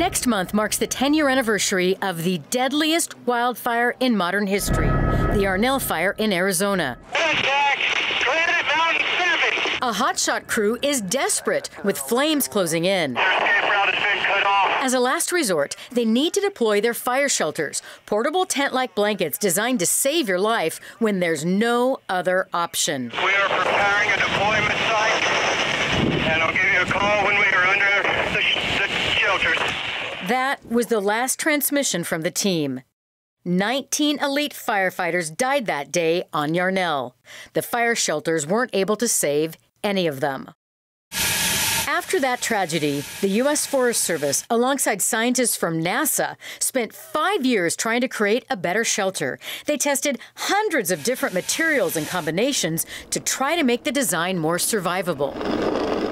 Next month marks the 10-year anniversary of the deadliest wildfire in modern history, the Yarnell Fire in Arizona. Granite Mountain 7. A hotshot crew is desperate with flames closing in. Their escape route has been cut off. As a last resort, they need to deploy their fire shelters, portable tent-like blankets designed to save your life when there's no other option. We are preparing a deployment site, and I'll give you a call when we are under the shelters. That was the last transmission from the team. 19 elite firefighters died that day on Yarnell. The fire shelters weren't able to save any of them. After that tragedy, the U.S. Forest Service, alongside scientists from NASA, spent 5 years trying to create a better shelter. They tested hundreds of different materials and combinations to try to make the design more survivable.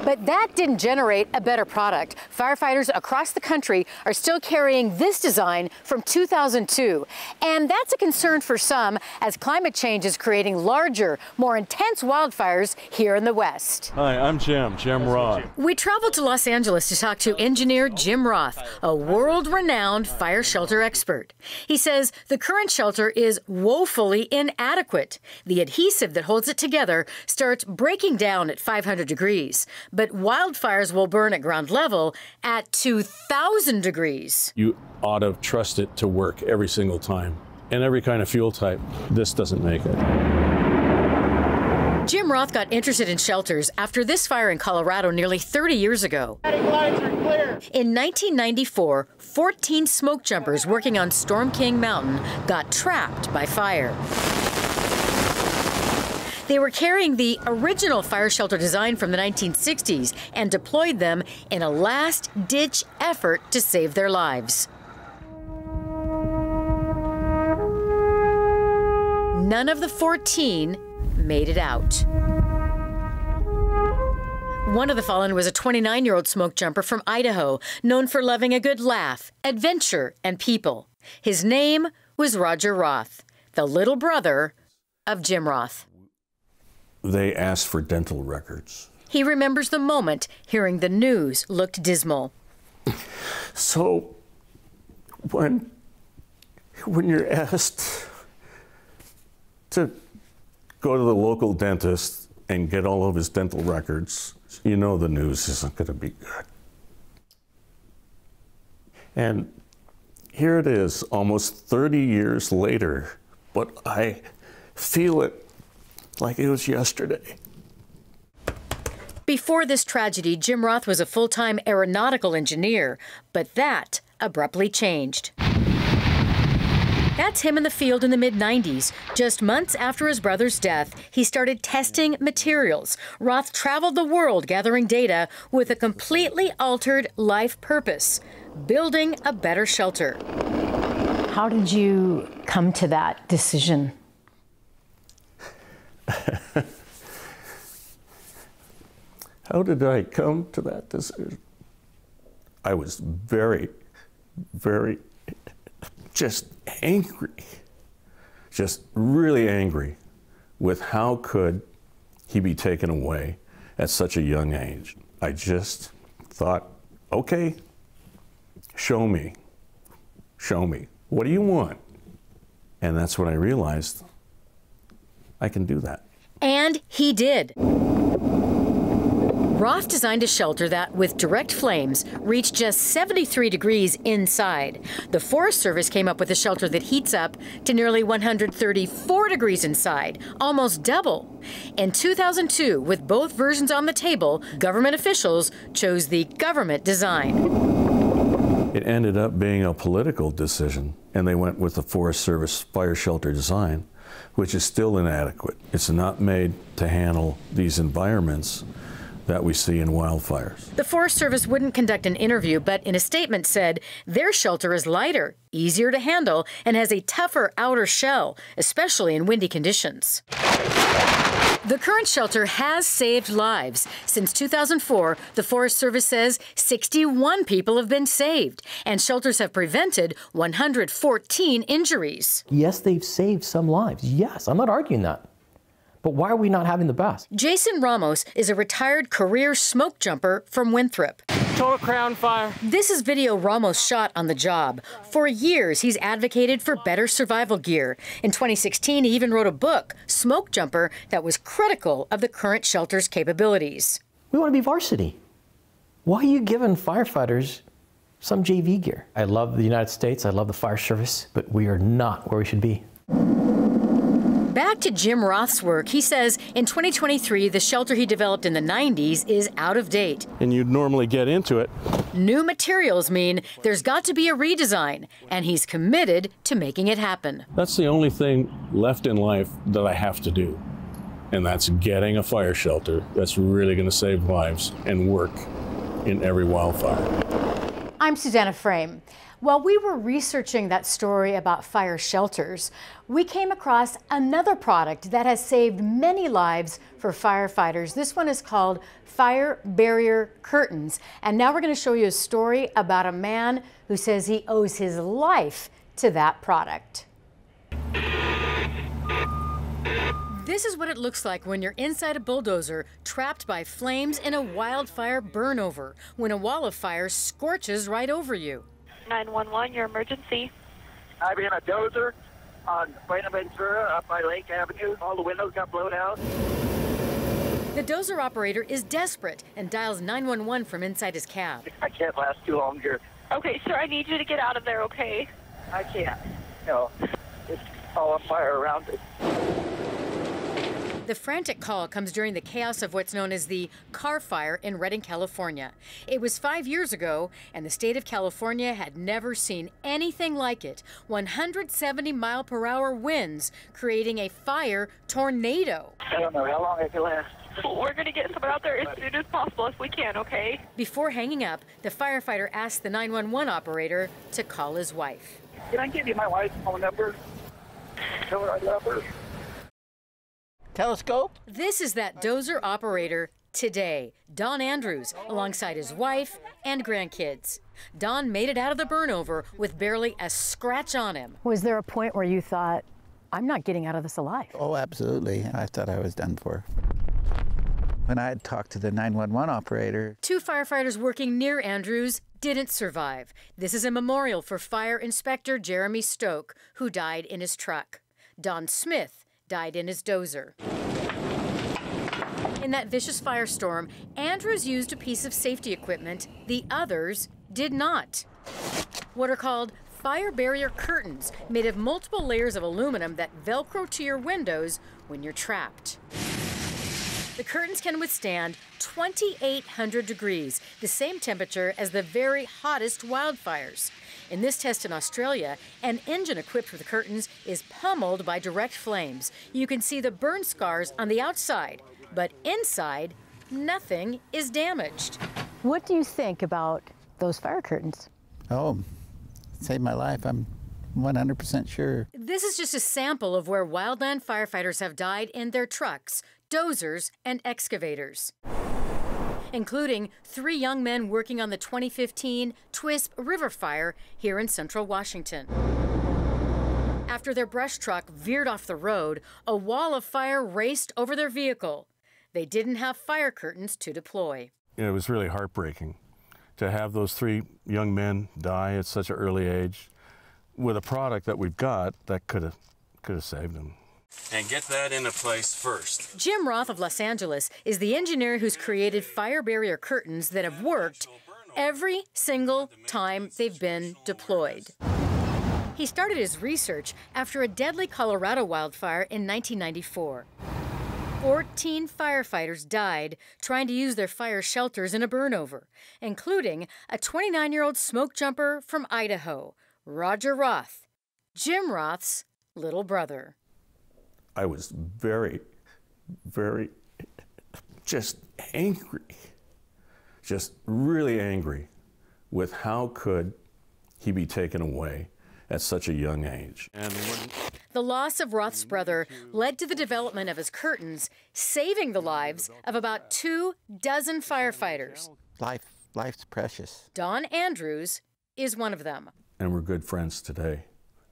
But that didn't generate a better product. Firefighters across the country are still carrying this design from 2002. And that's a concern for some, as climate change is creating larger, more intense wildfires here in the West. Hi, I'm Jim Roth. We traveled to Los Angeles to talk to engineer Jim Roth, a world-renowned fire shelter expert. He says the current shelter is woefully inadequate. The adhesive that holds it together starts breaking down at 500 degrees. But wildfires will burn at ground level at 2,000 degrees. You ought to trust it to work every single time. And every kind of fuel type, this doesn't make it. Jim Roth got interested in shelters after this fire in Colorado nearly 30 years ago. In 1994, 14 smoke jumpers working on Storm King Mountain got trapped by fire. They were carrying the original fire shelter design from the 1960s and deployed them in a last-ditch effort to save their lives. None of the 14 made it out. One of the fallen was a 29-year-old smoke jumper from Idaho, known for loving a good laugh, adventure, and people. His name was Roger Roth, the little brother of Jim Roth. They asked for dental records. He remembers the moment hearing the news looked dismal. So, when you're asked to go to the local dentist and get all of his dental records, you know the news isn't going to be good. And here it is, almost 30 years later, but I feel it like it was yesterday. Before this tragedy, Jim Roth was a full-time aeronautical engineer, but that abruptly changed. That's him in the field in the mid-90s. Just months after his brother's death, he started testing materials. Roth traveled the world gathering data with a completely altered life purpose: building a better shelter. How did you come to that decision? How did I come to that decision? I was very, very just angry, just really angry with how could he be taken away at such a young age. I just thought, okay, show me, what do you want? And that's when I realized I can do that. And he did. Roth designed a shelter that, with direct flames, reached just 73 degrees inside. The Forest Service came up with a shelter that heats up to nearly 134 degrees inside, almost double. In 2002, with both versions on the table, government officials chose the government design. It ended up being a political decision, and they went with the Forest Service fire shelter design, which is still inadequate. It's not made to handle these environments that we see in wildfires. The Forest Service wouldn't conduct an interview, but in a statement said their shelter is lighter, easier to handle, and has a tougher outer shell, especially in windy conditions. The current shelter has saved lives. Since 2004, the Forest Service says 61 people have been saved, and shelters have prevented 114 injuries. Yes, they've saved some lives. Yes, I'm not arguing that. But why are we not having the best? Jason Ramos is a retired career smoke jumper from Winthrop. total crown fire. This is video Ramos shot on the job. For years, he's advocated for better survival gear. In 2016, he even wrote a book, Smoke Jumper, that was critical of the current shelter's capabilities. We want to be varsity. Why are you giving firefighters some JV gear? I love the United States, I love the fire service, but we are not where we should be. Back to Jim Roth's work, he says in 2023, the shelter he developed in the 90s is out of date. And you'd normally get into it. New materials mean there's got to be a redesign, and he's committed to making it happen. That's the only thing left in life that I have to do. And that's getting a fire shelter that's really going to save lives and work in every wildfire. I'm Susanna Frame. While we were researching that story about fire shelters, we came across another product that has saved many lives for firefighters. This one is called Fire Barrier Curtains. And now we're going to show you a story about a man who says he owes his life to that product. This is what it looks like when you're inside a bulldozer, trapped by flames in a wildfire burnover, when a wall of fire scorches right over you. 911, your emergency. I'm in a dozer on Buenaventura up by Lake Avenue. All the windows got blown out. The dozer operator is desperate and dials 911 from inside his cab. I can't last too long here. Okay, sir, I need you to get out of there, okay? I can't. No, it's all on fire around it. The frantic call comes during the chaos of what's known as the car fire in Redding, California. It was 5 years ago, and the state of California had never seen anything like it. 170-mile-per-hour winds, creating a fire tornado. I don't know how long it can last. We're going to get someone out there as soon as possible if we can, okay? Before hanging up, the firefighter asked the 911 operator to call his wife. Can I give you my wife's phone number? Tell her I love her. Telescope? This is that dozer operator today, Don Andrews, alongside his wife and grandkids. Don made it out of the burnover with barely a scratch on him. Was there a point where you thought, I'm not getting out of this alive? Oh, absolutely. I thought I was done for. When I had talked to the 911 operator. 2 firefighters working near Andrews didn't survive. This is a memorial for Fire Inspector Jeremy Stoke, who died in his truck. Don Smith died in his dozer. In that vicious firestorm, Andrews used a piece of safety equipment the others did not. What are called fire barrier curtains, made of multiple layers of aluminum that Velcro to your windows when you're trapped. The curtains can withstand 2,800 degrees, the same temperature as the very hottest wildfires. In this test in Australia, an engine equipped with the curtains is pummeled by direct flames. You can see the burn scars on the outside, but inside, nothing is damaged. What do you think about those fire curtains? Oh, it saved my life. I'm 100% sure. This is just a sample of where Wildland firefighters have died in their trucks, dozers, and excavators, including 3 young men working on the 2015 Twisp River fire here in central Washington. After their brush truck veered off the road, a wall of fire raced over their vehicle. They didn't have fire curtains to deploy. It was really heartbreaking to have those 3 young men die at such an early age with a product that we've got that could have saved them. And get that into place first. Jim Roth of Los Angeles is the engineer who's created fire barrier curtains that have worked every single time they've been deployed. He started his research after a deadly Colorado wildfire in 1994. 14 firefighters died trying to use their fire shelters in a burnover, including a 29-year-old smoke jumper from Idaho, Roger Roth, Jim Roth's little brother. I was very, very just angry, just really angry with how could he be taken away at such a young age. And the loss of Roth's brother led to the development of his curtains, saving the lives of about 24 firefighters. Life's precious. Don Andrews is one of them. And we're good friends today.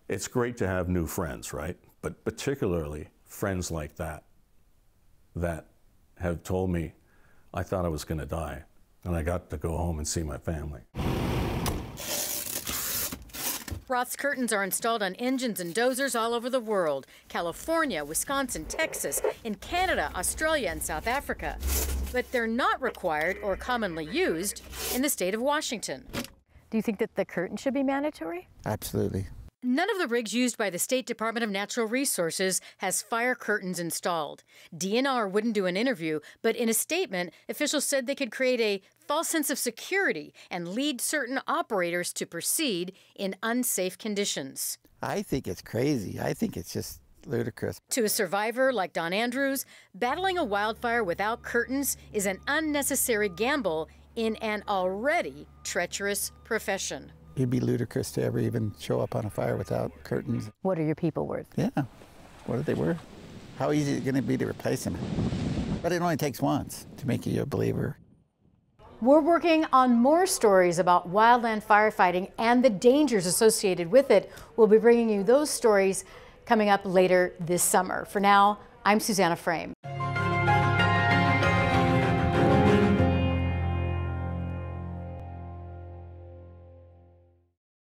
It's great to have new friends, right? But particularly friends like that have told me I thought I was going to die. and I got to go home and see my family. Roth's curtains are installed on engines and dozers all over the world: California, Wisconsin, Texas, in Canada, Australia, and South Africa. But they're not required or commonly used in the state of Washington. Do you think that the curtain should be mandatory? Absolutely. None of the rigs used by the State Department of Natural Resources has fire curtains installed. DNR wouldn't do an interview, but in a statement, officials said they could create a false sense of security and lead certain operators to proceed in unsafe conditions. I think it's crazy. I think it's just ludicrous. To a survivor like Don Andrews, battling a wildfire without curtains is an unnecessary gamble in an already treacherous profession. It'd be ludicrous to ever even show up on a fire without curtains. What are your people worth? Yeah, what are they worth? How easy is it going to be to replace them? But it only takes once to make you a believer. We're working on more stories about wildland firefighting and the dangers associated with it. We'll be bringing you those stories coming up later this summer. For now, I'm Susanna Frame.